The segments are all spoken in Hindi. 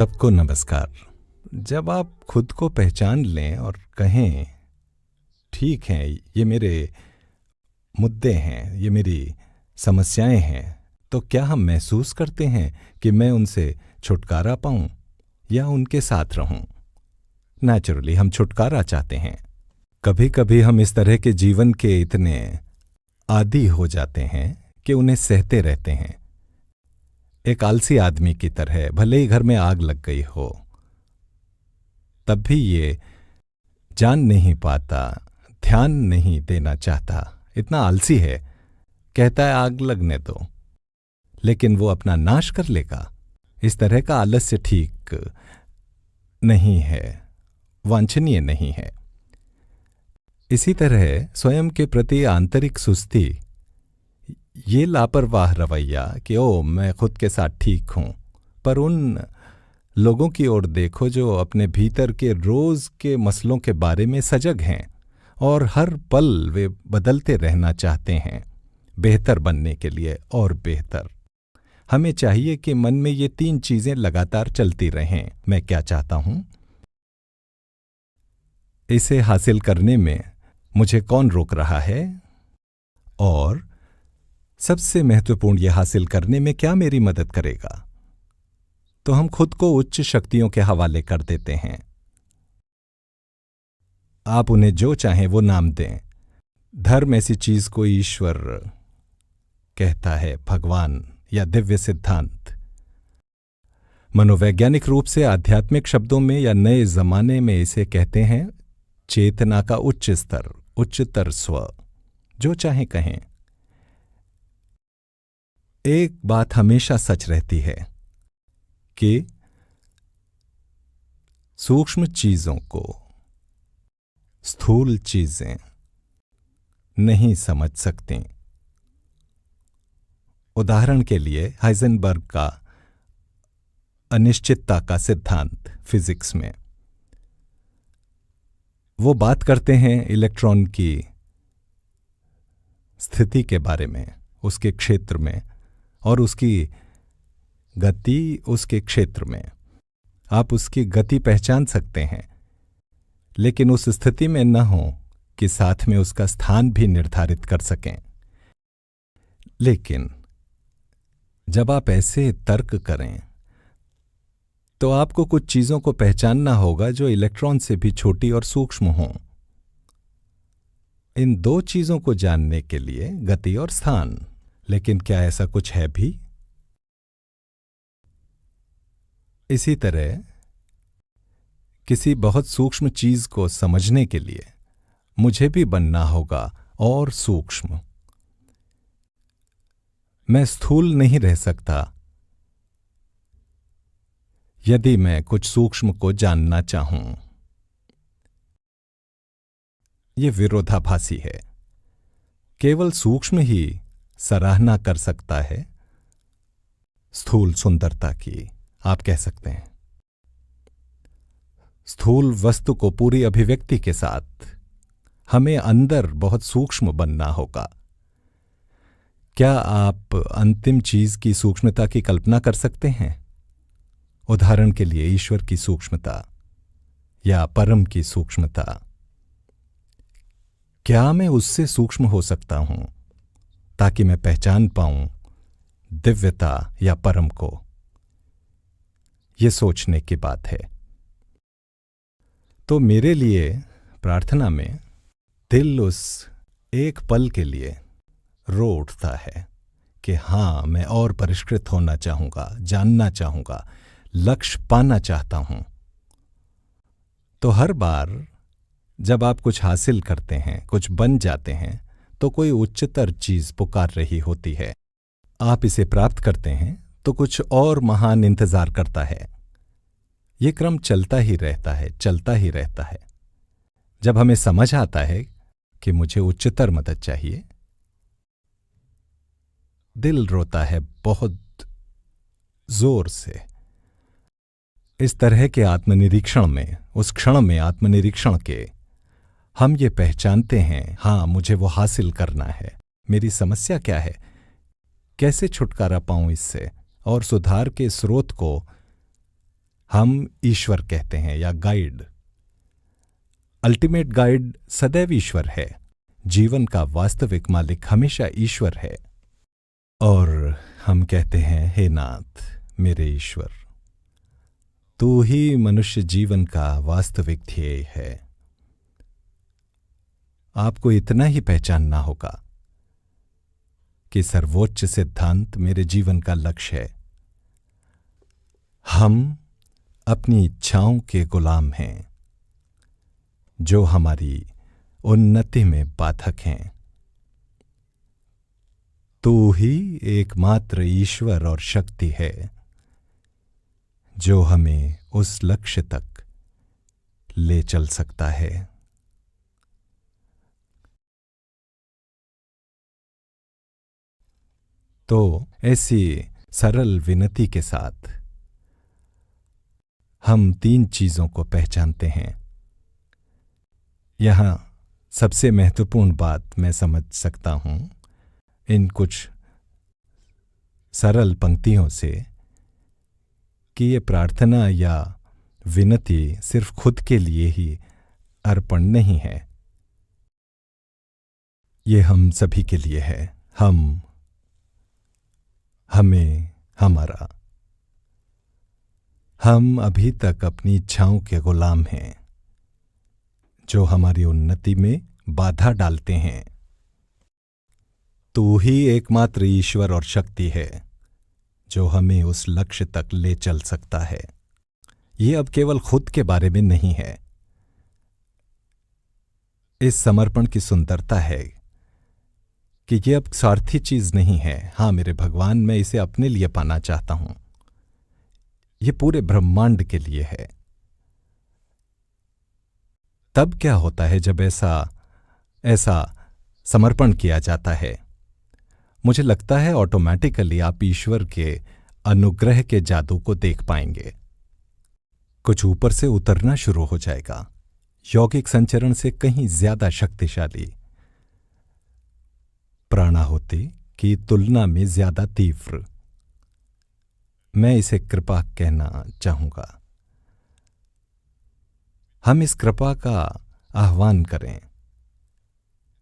सबको नमस्कार। जब आप खुद को पहचान लें और कहें ठीक है, ये मेरे मुद्दे हैं, ये मेरी समस्याएं हैं, तो क्या हम महसूस करते हैं कि मैं उनसे छुटकारा पाऊं या उनके साथ रहूं? नेचुरली हम छुटकारा चाहते हैं। कभी कभी हम इस तरह के जीवन के इतने आदी हो जाते हैं कि उन्हें सहते रहते हैं, एक आलसी आदमी की तरह। भले ही घर में आग लग गई हो तब भी ये जान नहीं पाता, ध्यान नहीं देना चाहता, इतना आलसी है। कहता है आग लगने दो, लेकिन वो अपना नाश कर लेगा। इस तरह का आलस्य ठीक नहीं है, वांछनीय नहीं है। इसी तरह स्वयं के प्रति आंतरिक सुस्ती, ये लापरवाह रवैया कि ओ मैं खुद के साथ ठीक हूं, पर उन लोगों की ओर देखो जो अपने भीतर के रोज के मसलों के बारे में सजग हैं और हर पल वे बदलते रहना चाहते हैं, बेहतर बनने के लिए और बेहतर। हमें चाहिए कि मन में ये 3 चीजें लगातार चलती रहें। मैं क्या चाहता हूं, इसे हासिल करने में मुझे कौन रोक रहा है, और सबसे महत्वपूर्ण ये हासिल करने में क्या मेरी मदद करेगा। तो हम खुद को उच्च शक्तियों के हवाले कर देते हैं। आप उन्हें जो चाहें वो नाम दें। धर्म ऐसी चीज को ईश्वर कहता है, भगवान या दिव्य सिद्धांत। मनोवैज्ञानिक रूप से आध्यात्मिक शब्दों में या नए जमाने में इसे कहते हैं चेतना का उच्च स्तर, उच्चतर स्व। जो चाहें कहें। एक बात हमेशा सच रहती है कि सूक्ष्म चीजों को स्थूल चीजें नहीं समझ सकती। उदाहरण के लिए हाइजेनबर्ग का अनिश्चितता का सिद्धांत फिजिक्स में, वो बात करते हैं इलेक्ट्रॉन की स्थिति के बारे में, उसके क्षेत्र में, और उसकी गति उसके क्षेत्र में। आप उसकी गति पहचान सकते हैं, लेकिन उस स्थिति में न हो कि साथ में उसका स्थान भी निर्धारित कर सकें। लेकिन जब आप ऐसे तर्क करें तो आपको कुछ चीजों को पहचानना होगा जो इलेक्ट्रॉन से भी छोटी और सूक्ष्म हों। इन 2 चीजों को जानने के लिए गति और स्थान। लेकिन क्या ऐसा कुछ है भी? इसी तरह किसी बहुत सूक्ष्म चीज को समझने के लिए मुझे भी बनना होगा और सूक्ष्म। मैं स्थूल नहीं रह सकता यदि मैं कुछ सूक्ष्म को जानना चाहूं। यह विरोधाभासी है। केवल सूक्ष्म ही सराहना कर सकता है स्थूल सुंदरता की, आप कह सकते हैं। स्थूल वस्तु को पूरी अभिव्यक्ति के साथ हमें अंदर बहुत सूक्ष्म बनना होगा। क्या आप अंतिम चीज की सूक्ष्मता की कल्पना कर सकते हैं? उदाहरण के लिए ईश्वर की सूक्ष्मता या परम की सूक्ष्मता। क्या मैं उससे सूक्ष्म हो सकता हूं ताकि मैं पहचान पाऊं दिव्यता या परम को? यह सोचने की बात है। तो मेरे लिए प्रार्थना में दिल उस एक पल के लिए रो उठता है कि हां, मैं और परिष्कृत होना चाहूंगा, जानना चाहूंगा, लक्ष्य पाना चाहता हूं। तो हर बार जब आप कुछ हासिल करते हैं, कुछ बन जाते हैं, तो कोई उच्चतर चीज पुकार रही होती है। आप इसे प्राप्त करते हैं तो कुछ और महान इंतजार करता है। यह क्रम चलता ही रहता है, चलता ही रहता है। जब हमें समझ आता है कि मुझे उच्चतर मदद चाहिए, दिल रोता है बहुत जोर से। इस तरह के आत्मनिरीक्षण में, उस क्षण में आत्मनिरीक्षण के, हम ये पहचानते हैं, हां मुझे वो हासिल करना है। मेरी समस्या क्या है, कैसे छुटकारा पाऊं इससे, और सुधार के स्रोत को हम ईश्वर कहते हैं या गाइड। अल्टीमेट गाइड सदैव ईश्वर है। जीवन का वास्तविक मालिक हमेशा ईश्वर है। और हम कहते हैं, हे नाथ मेरे ईश्वर, तू ही मनुष्य जीवन का वास्तविक ध्येय है। आपको इतना ही पहचानना होगा कि सर्वोच्च सिद्धांत मेरे जीवन का लक्ष्य है। हम अपनी इच्छाओं के गुलाम हैं जो हमारी उन्नति में बाधक हैं। तू ही एकमात्र ईश्वर और शक्ति है जो हमें उस लक्ष्य तक ले चल सकता है। तो ऐसी सरल विनती के साथ हम 3 चीजों को पहचानते हैं। यहां सबसे महत्वपूर्ण बात मैं समझ सकता हूं इन कुछ सरल पंक्तियों से कि ये प्रार्थना या विनती सिर्फ खुद के लिए ही अर्पण नहीं है, ये हम सभी के लिए है। हमें, हमारा। हम अभी तक अपनी इच्छाओं के गुलाम हैं जो हमारी उन्नति में बाधा डालते हैं। तू ही एकमात्र ईश्वर और शक्ति है जो हमें उस लक्ष्य तक ले चल सकता है। ये अब केवल खुद के बारे में नहीं है। इस समर्पण की सुंदरता है कि ये अब स्वार्थी चीज नहीं है। हाँ मेरे भगवान, मैं इसे अपने लिए पाना चाहता हूं। ये पूरे ब्रह्मांड के लिए है। तब क्या होता है जब ऐसा समर्पण किया जाता है? मुझे लगता है ऑटोमेटिकली आप ईश्वर के अनुग्रह के जादू को देख पाएंगे। कुछ ऊपर से उतरना शुरू हो जाएगा, यौगिक संचरण से कहीं ज्यादा शक्तिशाली, प्राणाहुति की तुलना में ज्यादा तीव्र। मैं इसे कृपा कहना चाहूंगा। हम इस कृपा का आह्वान करें।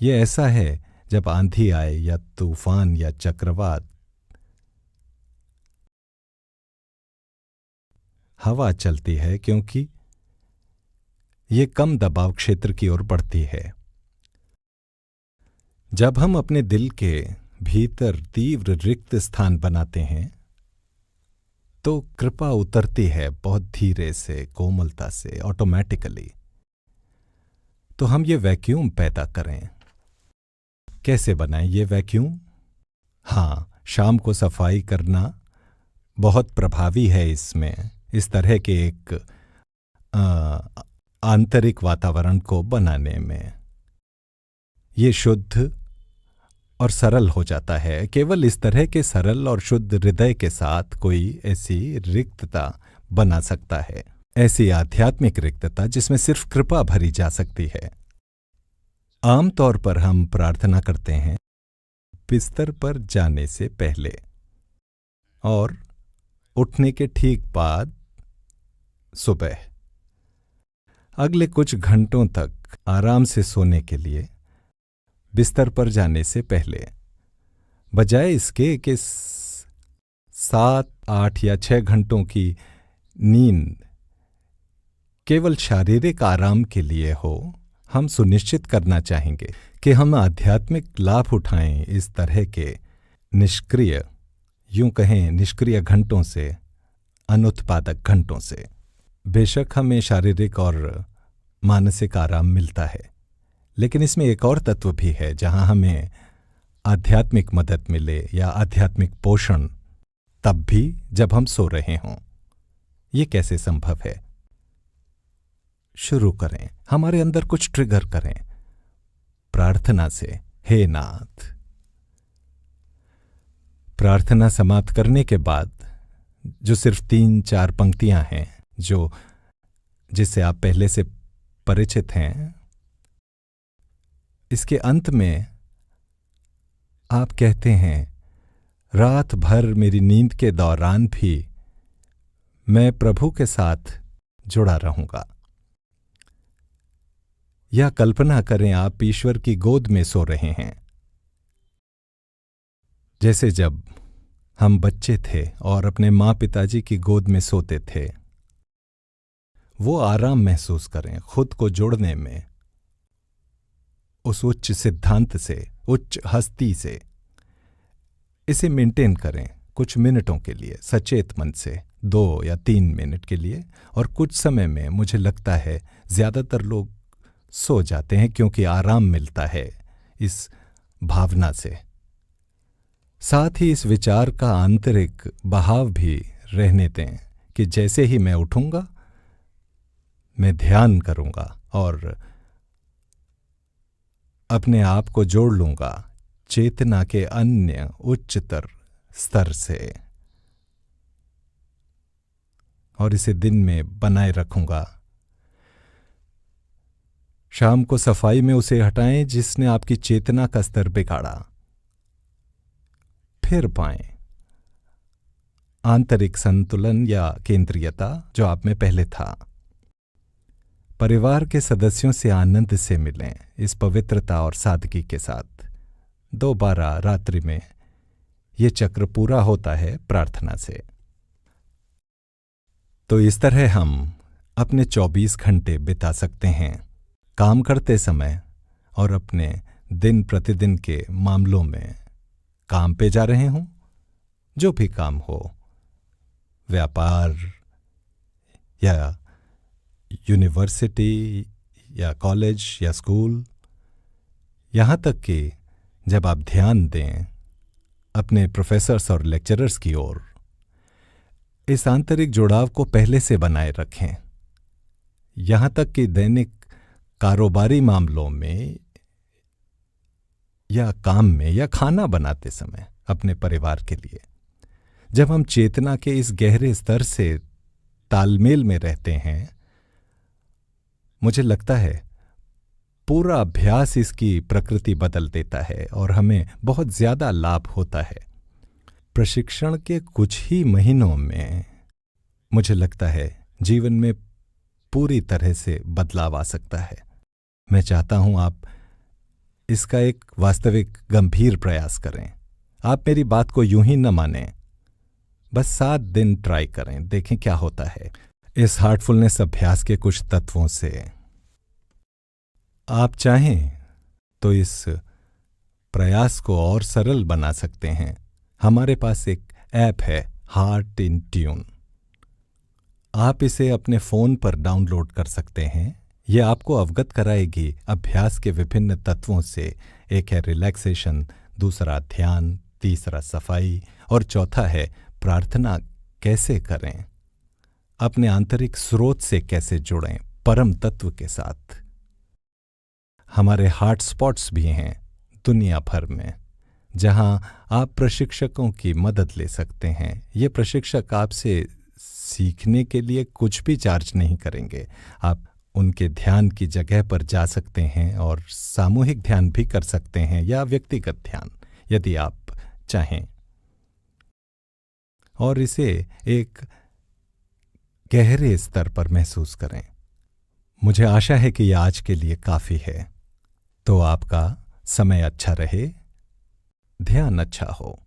यह ऐसा है जब आंधी आए या तूफान या चक्रवात, हवा चलती है क्योंकि ये कम दबाव क्षेत्र की ओर बढ़ती है। जब हम अपने दिल के भीतर तीव्र रिक्त स्थान बनाते हैं तो कृपा उतरती है बहुत धीरे से, कोमलता से, ऑटोमेटिकली। तो हम ये वैक्यूम पैदा करें। कैसे बनाएं ये वैक्यूम? हाँ, शाम को सफाई करना बहुत प्रभावी है इसमें, इस तरह के एक आंतरिक वातावरण को बनाने में। ये शुद्ध और सरल हो जाता है। केवल इस तरह के सरल और शुद्ध हृदय के साथ कोई ऐसी रिक्तता बना सकता है, ऐसी आध्यात्मिक रिक्तता जिसमें सिर्फ कृपा भरी जा सकती है। आमतौर पर हम प्रार्थना करते हैं बिस्तर पर जाने से पहले और उठने के ठीक बाद सुबह। अगले कुछ घंटों तक आराम से सोने के लिए बिस्तर पर जाने से पहले, बजाय इसके कि 7, 8 या 6 घंटों की नींद केवल शारीरिक आराम के लिए हो, हम सुनिश्चित करना चाहेंगे कि हम आध्यात्मिक लाभ उठाएं इस तरह के निष्क्रिय, यूं कहें निष्क्रिय घंटों से, अनुत्पादक घंटों से। बेशक हमें शारीरिक और मानसिक आराम मिलता है, लेकिन इसमें एक और तत्व भी है जहां हमें आध्यात्मिक मदद मिले या आध्यात्मिक पोषण, तब भी जब हम सो रहे हों। ये कैसे संभव है? शुरू करें, हमारे अंदर कुछ ट्रिगर करें प्रार्थना से। हे नाथ। प्रार्थना समाप्त करने के बाद जो सिर्फ 3-4 पंक्तियां हैं जिससे आप पहले से परिचित हैं, इसके अंत में आप कहते हैं, रात भर मेरी नींद के दौरान भी मैं प्रभु के साथ जुड़ा रहूंगा। या कल्पना करें आप ईश्वर की गोद में सो रहे हैं। जैसे जब हम बच्चे थे और अपने माँ पिताजी की गोद में सोते थे, वो आराम महसूस करें खुद को जोड़ने में उस उच्च सिद्धांत से, उच्च हस्ती से। इसे मेंटेन करें कुछ मिनटों के लिए सचेत मन से, 2 या 3 मिनट के लिए। और कुछ समय में मुझे लगता है ज़्यादातर लोग सो जाते हैं क्योंकि आराम मिलता है इस भावना से। साथ ही इस विचार का आंतरिक बहाव भी रहने दें कि जैसे ही मैं उठूंगा मैं ध्यान करूंगा और अपने आप को जोड़ लूंगा चेतना के अन्य उच्चतर स्तर से, और इसे दिन में बनाए रखूंगा। शाम को सफाई में उसे हटाएं जिसने आपकी चेतना का स्तर बिगाड़ा। फिर पाएं आंतरिक संतुलन या केंद्रीयता जो आप में पहले था। परिवार के सदस्यों से आनंद से मिलें इस पवित्रता और सादगी के साथ। दोबारा रात्रि में ये चक्र पूरा होता है प्रार्थना से। तो इस तरह हम अपने 24 घंटे बिता सकते हैं काम करते समय और अपने दिन प्रतिदिन के मामलों में काम पे जा रहे हों, जो भी काम हो, व्यापार या यूनिवर्सिटी या कॉलेज या स्कूल, यहाँ तक कि जब आप ध्यान दें अपने प्रोफेसर्स और लेक्चरर्स की ओर, इस आंतरिक जुड़ाव को पहले से बनाए रखें। यहाँ तक कि दैनिक कारोबारी मामलों में या काम में या खाना बनाते समय अपने परिवार के लिए, जब हम चेतना के इस गहरे स्तर से तालमेल में रहते हैं, मुझे लगता है पूरा अभ्यास इसकी प्रकृति बदल देता है और हमें बहुत ज्यादा लाभ होता है। प्रशिक्षण के कुछ ही महीनों में मुझे लगता है जीवन में पूरी तरह से बदलाव आ सकता है। मैं चाहता हूं आप इसका एक वास्तविक गंभीर प्रयास करें। आप मेरी बात को यूं ही न मानें, बस 7 दिन ट्राई करें, देखें क्या होता है। इस हार्टफुलनेस अभ्यास के कुछ तत्वों से आप चाहें तो इस प्रयास को और सरल बना सकते हैं। हमारे पास एक ऐप है हार्ट इन ट्यून। आप इसे अपने फोन पर डाउनलोड कर सकते हैं। यह आपको अवगत कराएगी अभ्यास के विभिन्न तत्वों से। एक है रिलैक्सेशन, दूसरा ध्यान, तीसरा सफाई और चौथा है प्रार्थना कैसे करें, अपने आंतरिक स्रोत से कैसे जुड़ें, परम तत्व के साथ। हमारे हॉट स्पॉट्स भी हैं दुनिया भर में जहां आप प्रशिक्षकों की मदद ले सकते हैं। ये प्रशिक्षक आपसे सीखने के लिए कुछ भी चार्ज नहीं करेंगे। आप उनके ध्यान की जगह पर जा सकते हैं और सामूहिक ध्यान भी कर सकते हैं या व्यक्तिगत ध्यान यदि आप चाहें, और इसे एक गहरे स्तर पर महसूस करें। मुझे आशा है कि यह आज के लिए काफी है। तो आपका समय अच्छा रहे, ध्यान अच्छा हो।